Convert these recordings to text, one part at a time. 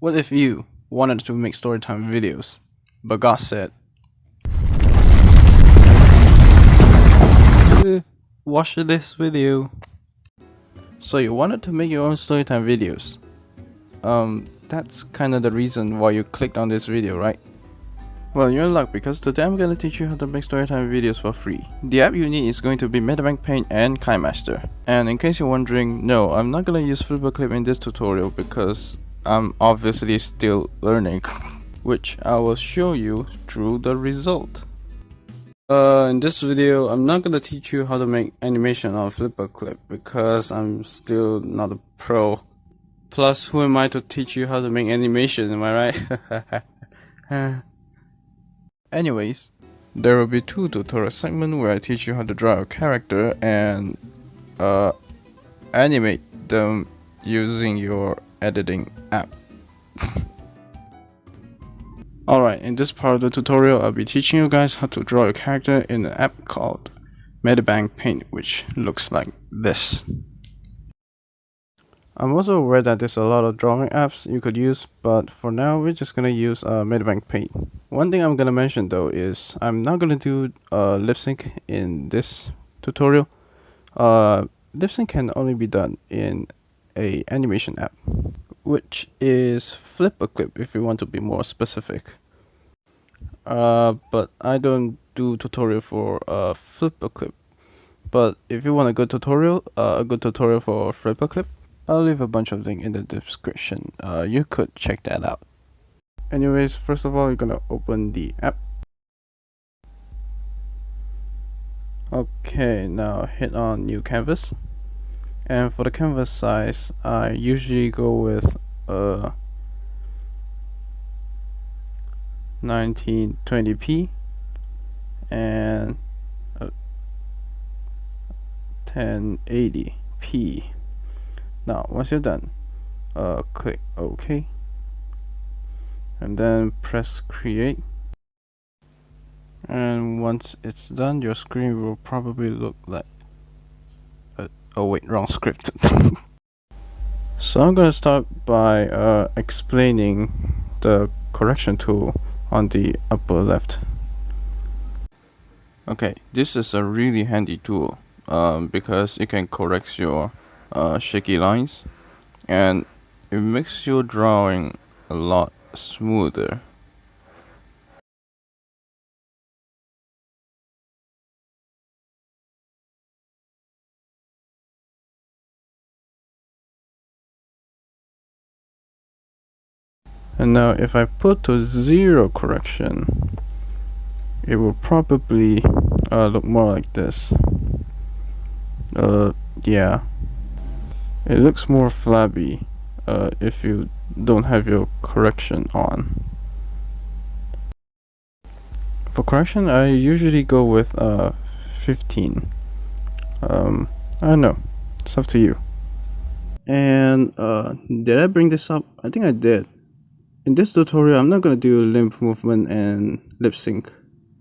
What if you wanted to make storytime videos, but God said, watch this video. So you wanted to make your own storytime videos. That's kinda the reason why you clicked on this video, right? Well, you're in luck because today I'm gonna teach you how to make storytime videos for free. The app you need is going to be Medibang Paint and Kinemaster. And in case you're wondering, no, I'm not gonna use Flipaclip in this tutorial because I'm obviously still learning, which I will show you through the result. In this video, I'm not gonna teach you how to make animation on Flipaclip because I'm still not a pro. Plus, who am I to teach you how to make animation, am I right? Anyways, there will be two tutorial segments where I teach you how to draw a character and animate them using your editing app. Alright, in this part of the tutorial, I'll be teaching you guys how to draw a character in an app called Medibang Paint, which looks like this. I'm also aware that there's a lot of drawing apps you could use, but for now we're just gonna use Medibang Paint. One thing I'm gonna mention though is I'm not gonna do lip sync in this tutorial. Lip sync can only be done in a animation app, which is Flipaclip if you want to be more specific. But I don't do tutorial for Flipaclip. But if you want a good tutorial for Flipaclip, I'll leave a bunch of links in the description. You could check that out. Anyways, first of all, you're gonna open the app. Okay, now hit on new canvas. And for the canvas size, I usually go with 1920p and 1080p. Now once you're done, click OK and then press create, and once it's done your screen will probably look like oh wait, wrong script. So I'm gonna start by explaining the correction tool on the upper left. Okay, this is a really handy tool because it can correct your shaky lines and it makes your drawing a lot smoother. And now if I put to 0 correction, it will probably look more like this. Yeah, it looks more flabby if you don't have your correction on. For correction, I usually go with 15. I don't know, it's up to you. And did I bring this up? I think I did. In this tutorial, I'm not gonna do limb movement and lip sync.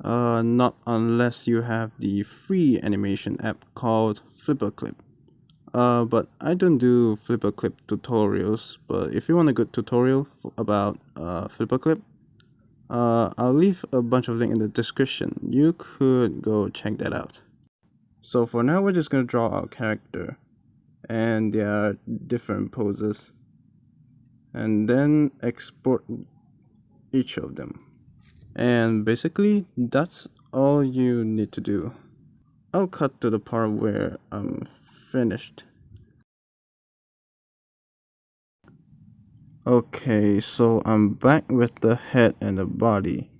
Not unless you have the free animation app called Flipaclip. But I don't do Flipaclip tutorials. But if you want a good tutorial about Flipaclip, I'll leave a bunch of links in the description. You could go check that out. So for now, we're just gonna draw our character, and there are different poses, and then export each of them. And basically that's all you need to do. I'll cut to the part where I'm finished. Okay, so I'm back with the head and the body,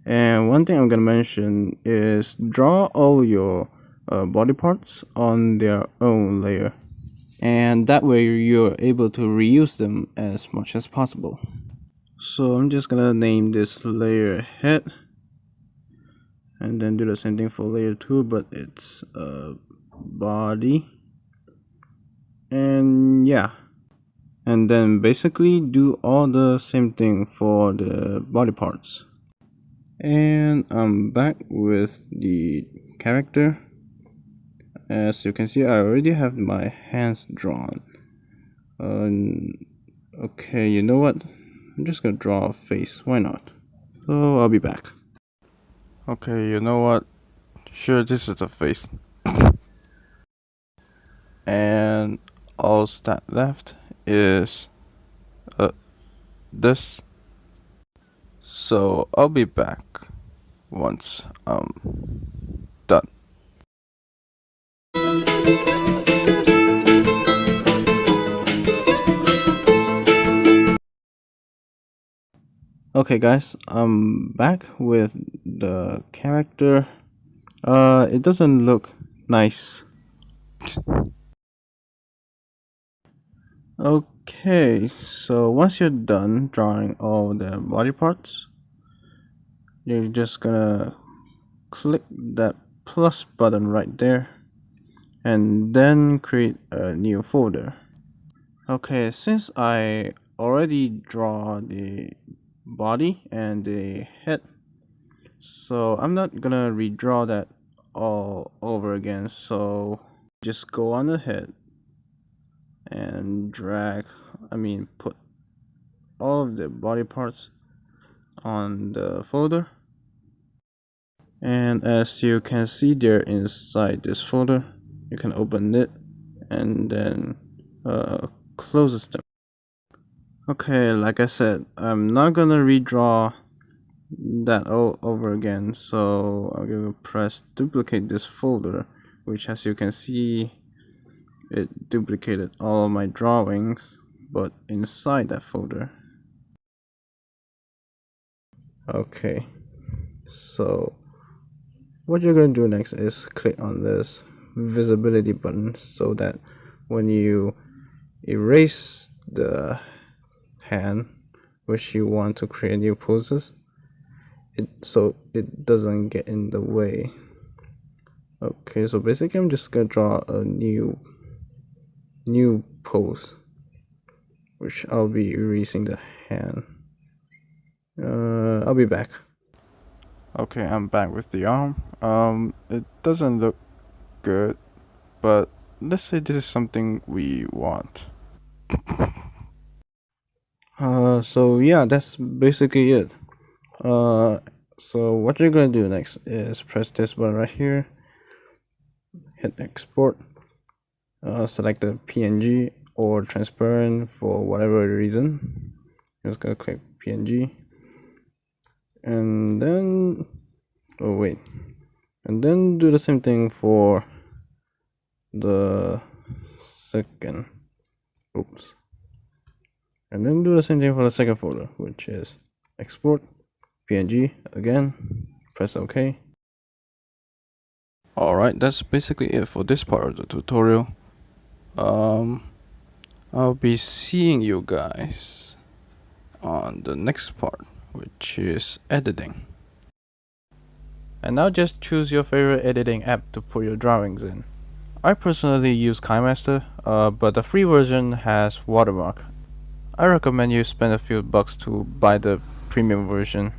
and one thing I'm gonna mention is draw all your body parts on their own layer, and that way you're able to reuse them as much as possible. So I'm just gonna name this layer head, and then do the same thing for layer 2, but it's body, and yeah, and then basically do all the same thing for the body parts. And I'm back with the character. As you can see, I already have my hands drawn. Okay, you know what? I'm just gonna draw a face, why not? So I'll be back. Okay, you know what? Sure, this is the face. And all that left is this. So I'll be back once done. Okay guys, I'm back with the character. It doesn't look nice. Okay, so once you're done drawing all the body parts, you're just gonna click that plus button right there and then create a new folder. Okay, since I already draw the body and the head, so I'm not gonna redraw that all over again. So just go on the head and put all of the body parts on the folder. And as you can see there inside this folder, you can open it and then closes them. Okay, like I said, I'm not gonna redraw that all over again, so I'm gonna press duplicate this folder, which as you can see, it duplicated all of my drawings, but inside that folder. Okay, so what you're going to do next is click on this visibility button so that when you erase the hand which you want to create new poses, so it doesn't get in the way. Okay, so basically I'm just gonna draw a new pose, which I'll be erasing the hand. I'll be back. Okay, I'm back with the arm. It doesn't look good, but let's say this is something we want. So yeah, that's basically it. So what you're gonna do next is press this button right here, hit export, select the PNG or transparent for whatever reason. Just gonna click PNG, and then and then do the same thing for the second. And then do the same thing for the second folder, which is export PNG again, press OK. Alright, that's basically it for this part of the tutorial. I'll be seeing you guys on the next part, which is editing. And now just choose your favorite editing app to put your drawings in. I personally use Kinemaster, but the free version has watermark. I recommend you spend a few bucks to buy the premium version.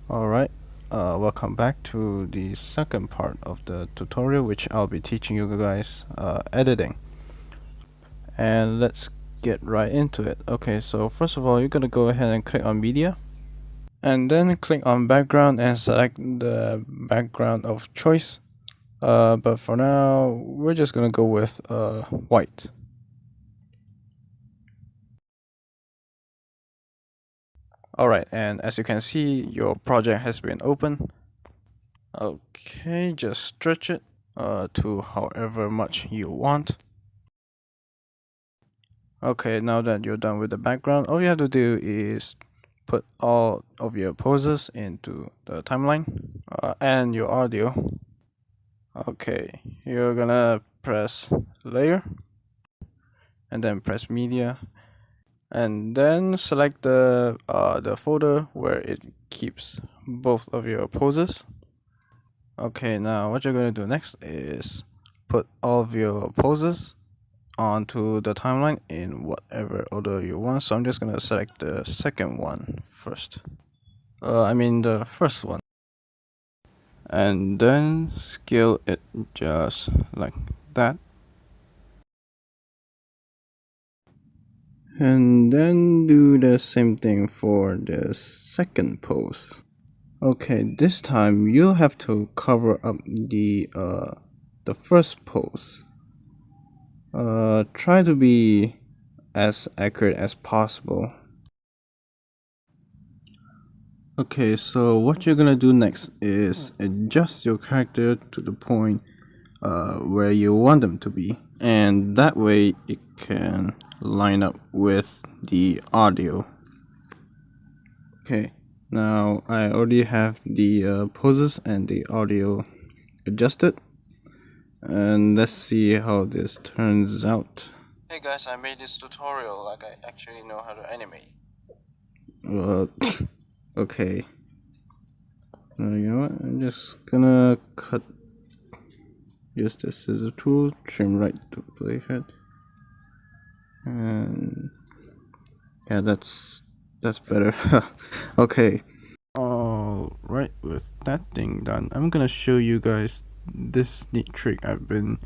Alright, welcome back to the second part of the tutorial, which I'll be teaching you guys editing. And let's get right into it. Okay, so first of all, you're gonna go ahead and click on media, and then click on background and select the background of choice. But for now, we're just gonna go with white. Alright, and as you can see, your project has been opened. Okay, just stretch it to however much you want. Okay, now that you're done with the background, all you have to do is put all of your poses into the timeline and your audio. Okay, you're gonna press layer and then press media, and then select the folder where it keeps both of your poses. Okay, now what you're going to do next is put all of your poses onto the timeline in whatever order you want. So I'm just going to select the second one first. The first one. And then scale it just like that. And then do the same thing for the second pose. Okay, this time you'll have to cover up the first pose. Try to be as accurate as possible. Okay, so what you're gonna do next is adjust your character to the point where you want them to be, and that way it can line up with the audio. Okay, now I already have the poses and the audio adjusted, and let's see how this turns out. Hey guys, I made this tutorial like I actually know how to animate. Okay. You know what? I'm just gonna use the scissor tool, trim right to playhead, and yeah, that's better. Okay. Alright, with that thing done, I'm gonna show you guys this neat trick I've been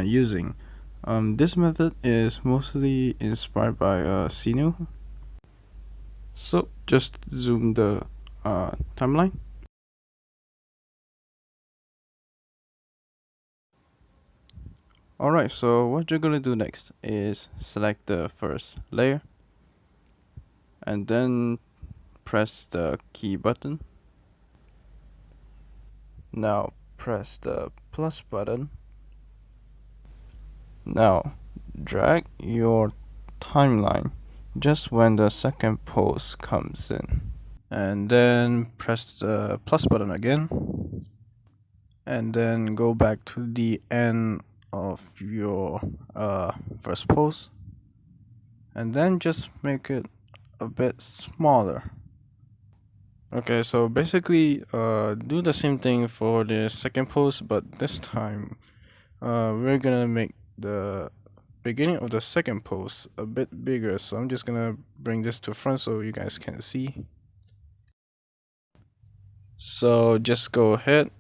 using. This method is mostly inspired by Sinu. So just zoom the timeline. Alright, so what you're gonna do next is select the first layer and then press the key button. Now press the plus button. Now drag your timeline just when the second pose comes in, and then press the plus button again, and then go back to the end of your first pose, and then just make it a bit smaller. Okay, so basically do the same thing for the second pose, but this time we're gonna make the beginning of the second pose a bit bigger, so I'm just gonna bring this to front so you guys can see. So just go ahead,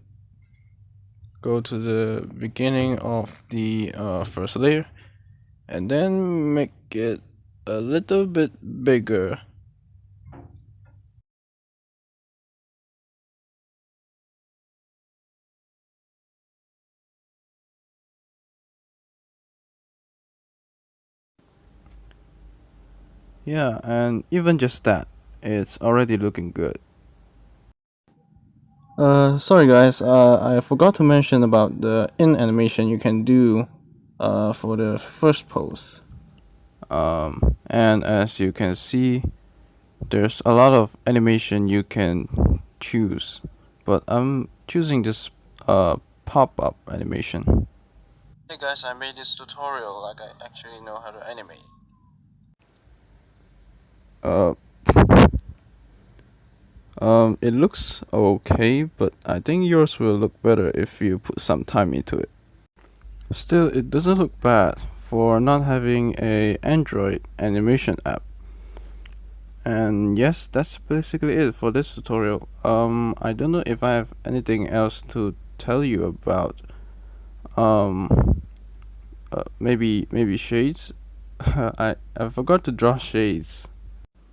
go to the beginning of the first layer, and then make it a little bit bigger. Yeah, and even just that, it's already looking good. Sorry guys, I forgot to mention about the in animation you can do for the first pose. And as you can see, there's a lot of animation you can choose, but I'm choosing this pop-up animation. Hey guys, I made this tutorial like I actually know how to animate. It looks okay, but I think yours will look better if you put some time into it. Still, it doesn't look bad for not having a Android animation app. And yes, that's basically it for this tutorial. I don't know if I have anything else to tell you about. Maybe shades. I forgot to draw shades.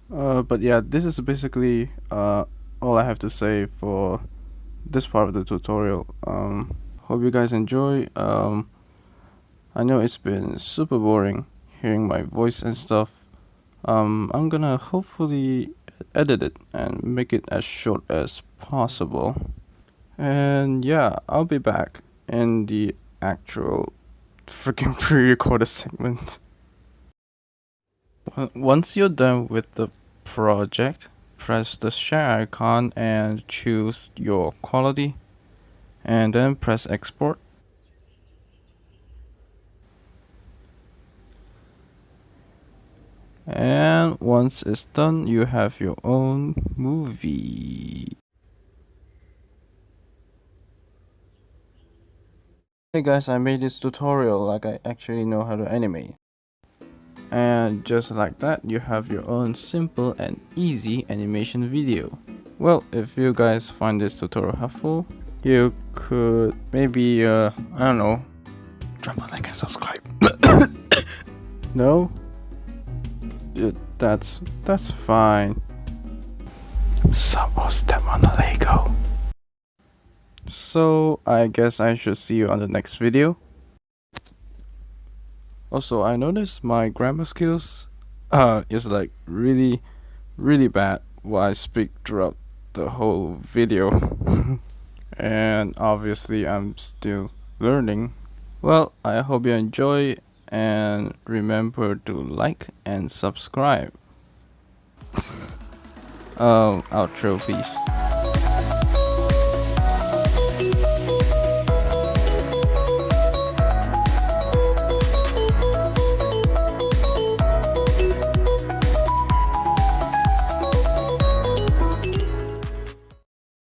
But yeah, this is basically all I have to say for this part of the tutorial. Hope you guys enjoy. I know it's been super boring hearing my voice and stuff. I'm gonna hopefully edit it and make it as short as possible. And yeah, I'll be back in the actual freaking pre-recorded segment. Once you're done with the project, press the share icon and choose your quality, and then press export. And once it's done, you have your own movie. Hey guys, I made this tutorial like I actually know how to animate. And just like that, you have your own simple and easy animation video. Well, if you guys find this tutorial helpful, you could maybe, I don't know, drop a like and subscribe. No? That's fine. Someone step on the Lego. So I guess I should see you on the next video. Also, I noticed my grammar skills is like really bad while I speak throughout the whole video. And obviously I'm still learning. Well, I hope you enjoy, and remember to like and subscribe. Outro, please.